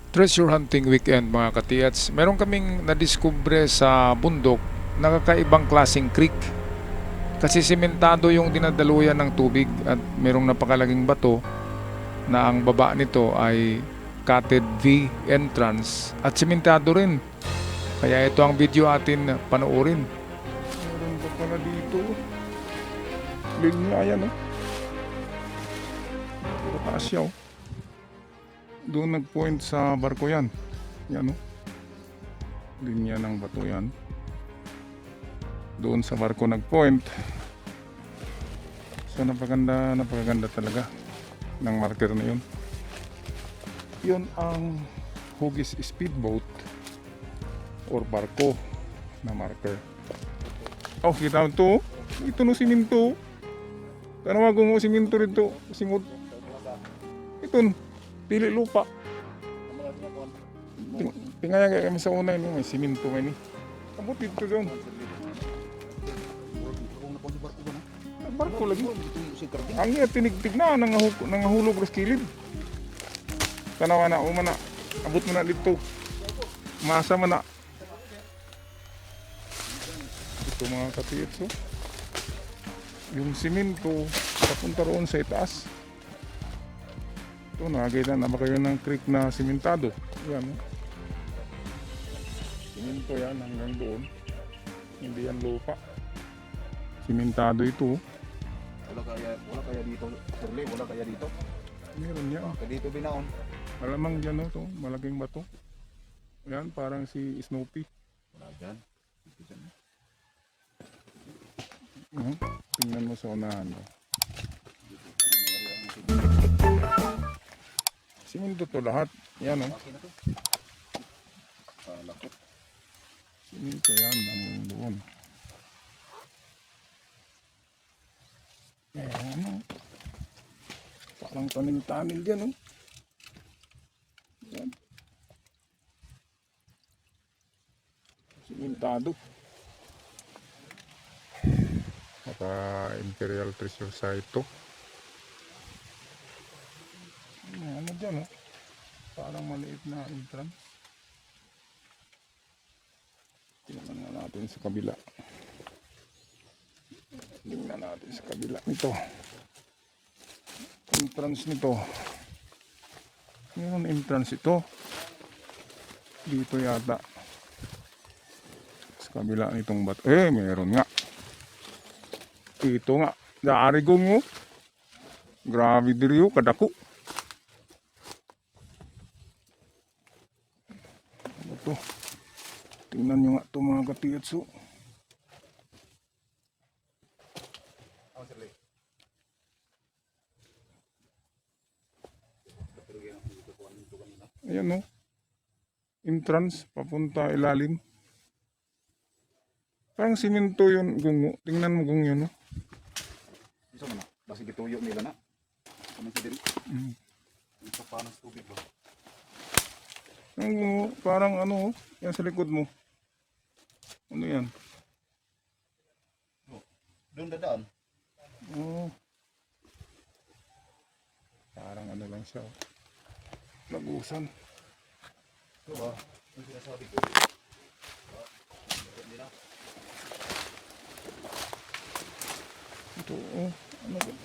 Treasure hunting weekend mga katiyats. Meron kaming nadiskubre sa bundok na kakaibang klaseng creek. Kasi simentado yung dinadaluyan ng tubig at merong napakalaging bato na ang baba nito ay cutted V entrance at simentado rin. Kaya ito ang video atin panoorin. Meron pa pala dito. Linya yan oh. Puro taas siya oh. Doon nag-point sa barko yan. Yan o. Linya ng bato yan. Doon sa barko nag-point. So napakaganda talaga ng marker na yun. Yun ang Hugis speedboat or barko na marker. Oh, kita mo ito. Ito no siminto. Tanawag mo siminto rito. Simot. Ito pili lupa. Tingnan kaya kami sa una may siminto man ni. Abot dito doon. Barko lagi. Ang iya tinigtig na nangahulog sa kilid. Tanawa na umana. Abot mo na dito. Masa man na. Ito mga katitso. Yung siminto papunta roon sa itaas. Ito, nakakita na ba kayo ng creek na simentado? Yan. Siminto yan hanggang doon. Hindi yan lupa. Simentado ito. Wala kaya dito, Shirley, wala kaya dito. Meron niya. Dito binaon. Malamang dyan ito, malaking bato. Yan, parang si Snoopy. Wala dyan. Dito dyan. Tingnan mo sa unahan. Siminto to lahat. Yan o. Siminto yan. Ang doon. Ayan o. Parang tanim-tanim dyan o. Yan. Simentado. Imperial Treasure Site to. Ano dyan o. Parang maliit na entrance. Tingnan nga natin sa kabila. Tingnan natin sa kabila nito. Entrance nito. Mayroon entrance ito. Dito yata. Sa kabila nitong bato. Mayroon nga. Ito nga. Daari ko mo. Grabe diriyo. Kadako. Ito. Tingnan nyo nga ito mga katiyatso. Ayan o. Entrance. Papunta ilalim. Parang simento yun, gungo. Tingnan mo gung yun, no? Isa mo na. Basi gituyo nila na. Kami sa diri. Ito paano sa tubig ba? Ang gungo, parang ano, yan sa likod mo. Ano yan? Doon dadaan. Oh. Parang ano lang siya. Oh. Lagusan. Ito ba? Ang sinasabi ko. Ito, oh.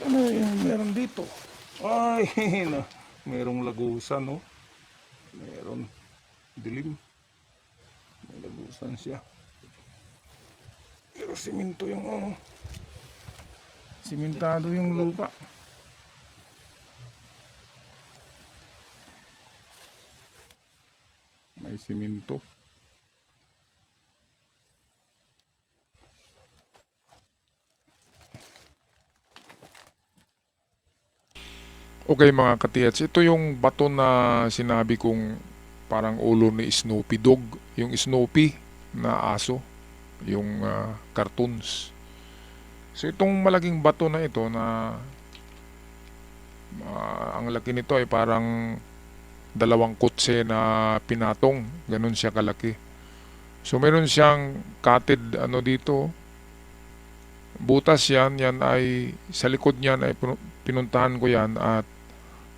Ano yung meron dito? Ay, na. Merong lagusan, oh. Meron dilim. May lagusan siya. Pero siminto yung, oh. Simentado yung lupa. May siminto. Okay mga katiyats, ito yung bato na sinabi kong parang ulo ni Snoopy Dog. Yung Snoopy na aso. Yung cartoons. So itong malaking bato na ito na ang laki nito ay parang 2 kutse na pinatong. Ganun siya kalaki. So meron siyang cutted ano dito. Butas yan ay sa likod niyan ay pinuntahan ko yan at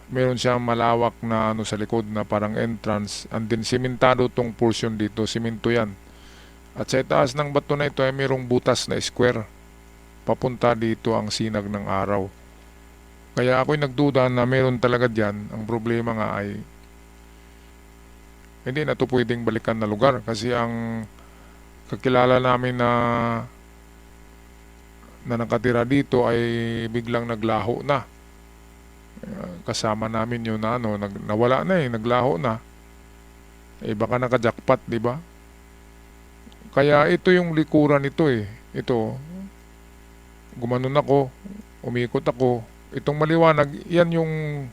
Meron siyang malawak na ano sa likod na parang entrance, and then simentado tong portion dito, simento yan. At sa itaas ng bato na ito ay mayroong butas na square. Papunta dito ang sinag ng araw. Kaya ako'y nagduda na meron talaga dyan. Ang problema nga ay hindi na ito pwedeng balikan na lugar kasi ang kakilala namin na nakatira dito ay biglang naglaho na. Kasama namin yun na ano, nawala na naglaho na. Baka nakajakpat, di ba? Kaya ito yung likuran nito Ito, gumanon ako, umikot ako. Itong maliwanag, yan yung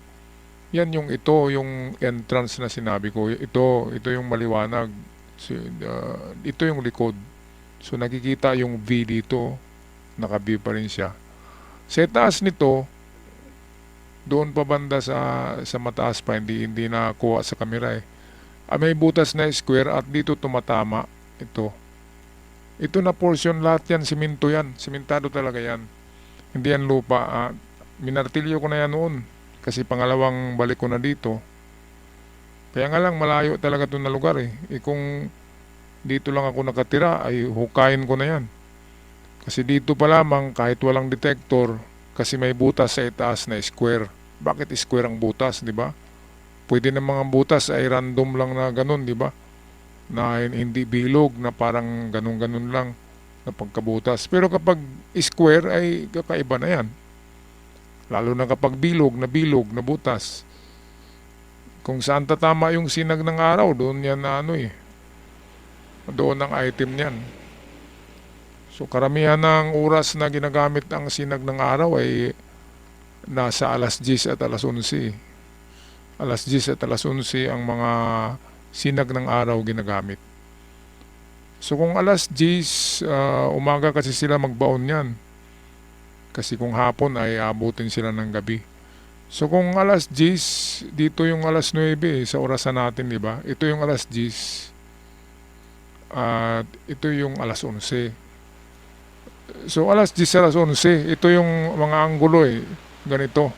entrance na sinabi ko. Ito yung maliwanag. Ito yung likod. So nakikita yung V dito, naka-V pa rin siya. Sa taas nito, doon pa banda sa mataas pa, hindi nakuha sa kamera may butas na square at dito tumatama ito na portion, lahat yan simento, yan simentado talaga yan, hindi yan lupa. Minartilyo ko na yan noon kasi pangalawang balik ko na dito, kaya nga lang malayo talaga ito na lugar kung dito lang ako nakatira ay hukayin ko na yan, kasi dito pa lamang kahit walang detector. Kasi may butas sa itaas na square. Bakit square ang butas, di ba? Pwede na mga butas ay random lang na ganun, di ba? Na hindi bilog, na parang ganun-ganun lang na pagkabutas. Pero kapag square ay kakaiba na yan. Lalo na kapag bilog na butas. Kung saan tatama yung sinag ng araw, doon yan na doon ang item niyan. So karamihan ng oras na ginagamit ang sinag ng araw ay nasa alas 10 at alas 11. Alas 10 at alas 11 ang mga sinag ng araw ginagamit. So kung alas 10 umaga kasi sila magbaon yan. Kasi kung hapon ay abutin sila ng gabi. So kung alas 10, dito yung alas 9 sa orasan natin, di ba? Ito yung alas 10 at ito yung alas 11. So alas 10 alas 11, ito yung mga anggulo ganito.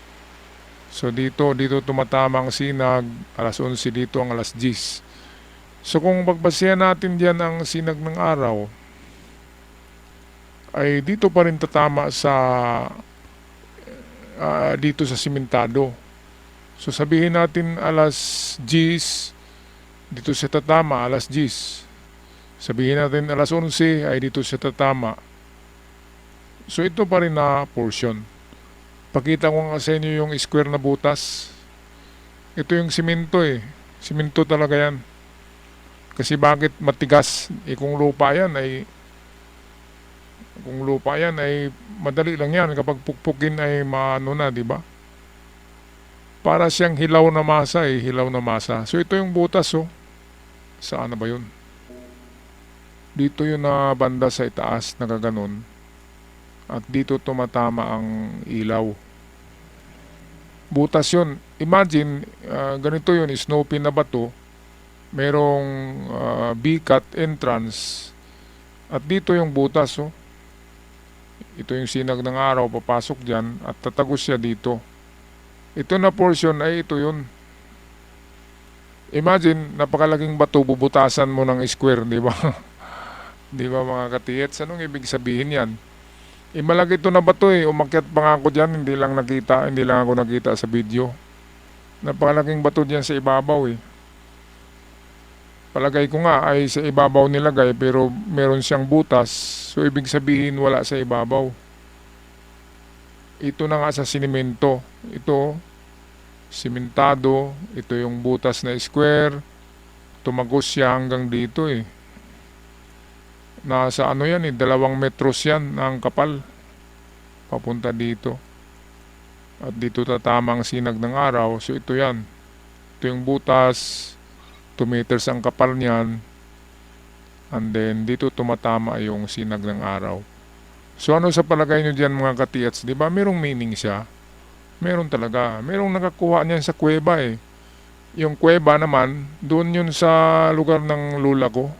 So dito tumatama ang sinag, alas 11 dito ang alas 10. So kung pagbasihan natin diyan ang sinag ng araw, ay dito pa rin tatama sa dito sa simentado. So sabihin natin alas 10, dito siya tatama alas 10. Sabihin natin alas 11 ay dito siya tatama. So ito pa rin na portion. Pakita ko nga sa inyo yung square na butas. Ito yung simento Simento talaga yan. Kasi bakit matigas? Kung lupa yan ay madali lang yan. Kapag pukpukin ay maano na, di ba? Para siyang hilaw na masa hilaw na masa. So ito yung butas Saan na ba yun? Dito yun na banda sa itaas, nakaganon. At dito tumatama ang ilaw. Butas yun. Imagine, ganito yun, snowy na bato. Merong B-cut entrance. At dito yung butas. Ito yung sinag ng araw, papasok dyan. At tatagos siya dito. Ito na portion ay ito yun. Imagine, napakalaking bato, bubutasan mo ng square, di ba? Di ba mga katiyets? Anong ibig sabihin yan? Malaki ito na bato umakyat pa nga ako dyan, hindi lang ako nakita sa video. Napakalaking bato dyan sa ibabaw Palagay ko nga ay sa ibabaw nilagay pero meron siyang butas. So ibig sabihin wala sa ibabaw. Ito na nga sa sinimento. Ito, simentado. Ito yung butas na square. Tumagos siya hanggang dito Nasa 2 metros yan ang kapal. Papunta dito. At dito tatama ang sinag ng araw. So ito yan. Ito yung butas. 2 meters ang kapal niyan. And then dito tumatama yung sinag ng araw. So ano sa palagay nyo dyan mga katiyats? Diba merong meaning siya? Meron talaga. Merong nakakuha niyan sa kuweba Yung kuweba naman, doon yun sa lugar ng lula ko.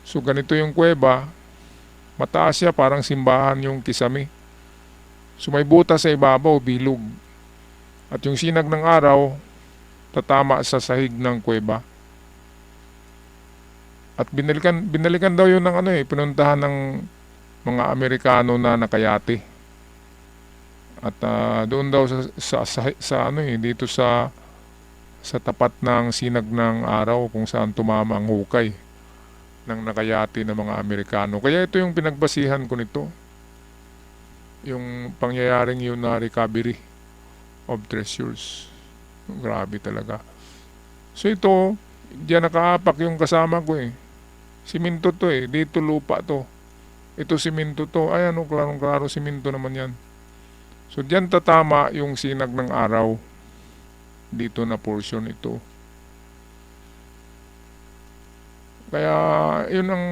So ganito yung kuweba, mataas siya, parang simbahan yung kisame. So may butas sa ibabaw, bilog. At yung sinag ng araw, tatama sa sahig ng kuweba. At binalikan daw yun ng pinuntahan ng mga Amerikano na nakayate. At doon daw dito sa tapat ng sinag ng araw kung saan tumama ang hukay ng nakayati ng mga Amerikano. Kaya ito yung pinagbasihan ko nito. Yung pangyayaring yun na recovery of treasures. Grabe talaga. So ito, diyan nakaapak yung kasama ko eh. Siminto to eh. Dito lupa to. Ito siminto to. Ay klarong-klaro siminto naman yan. So diyan tatama yung sinag ng araw. Dito na portion ito. Kaya yun ang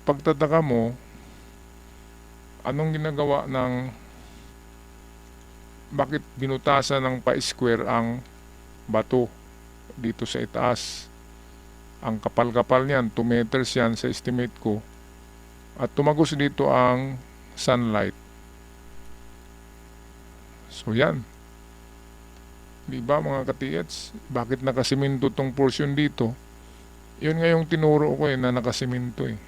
pagtataka mo, anong ginagawa bakit binutasan ng pa-square ang bato dito sa itaas. Ang kapal-kapal niyan, 2 meters yan sa estimate ko. At tumagos dito ang sunlight. So yan. Diba mga katiyats, bakit nakasiminto tong portion dito? Yun nga yung tinuro ko na nakasiminto eh.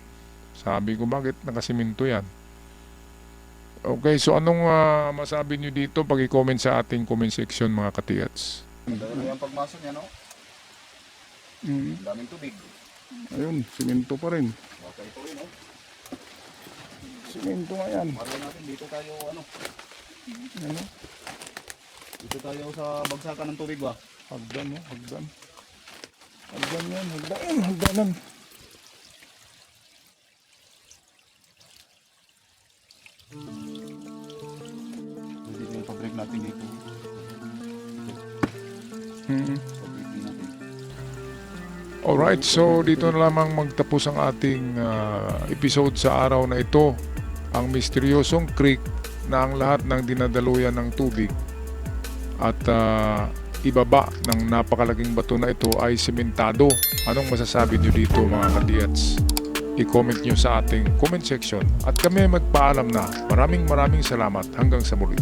Sabi ko, bakit nakasiminto yan? Okay, so anong masabi nyo dito? Pag-i-comment sa ating comment section mga katiyats. Dahil yung pagmasok niya, no? Daming tubig. Ayun, siminto pa rin. Okay, ito rin, no? Siminto nga yan. Maraw natin, dito tayo, dito tayo sa bagsakan ng tubig ba? Hagdan, no? Hagdan. Hagdan yan, hagdanan. Dito yung pabreak natin dito. Pabreak natin. Alright, so dito na lamang magtapos ang ating episode sa araw na ito. Ang misteryosong creek na ang lahat ng dinadaluyan ng tubig at ibaba ng napakalaking bato na ito ay sementado. Anong masasabi nyo dito mga kadiyats? I-comment nyo sa ating comment section at kami magpaalam na. Maraming salamat hanggang sa muli.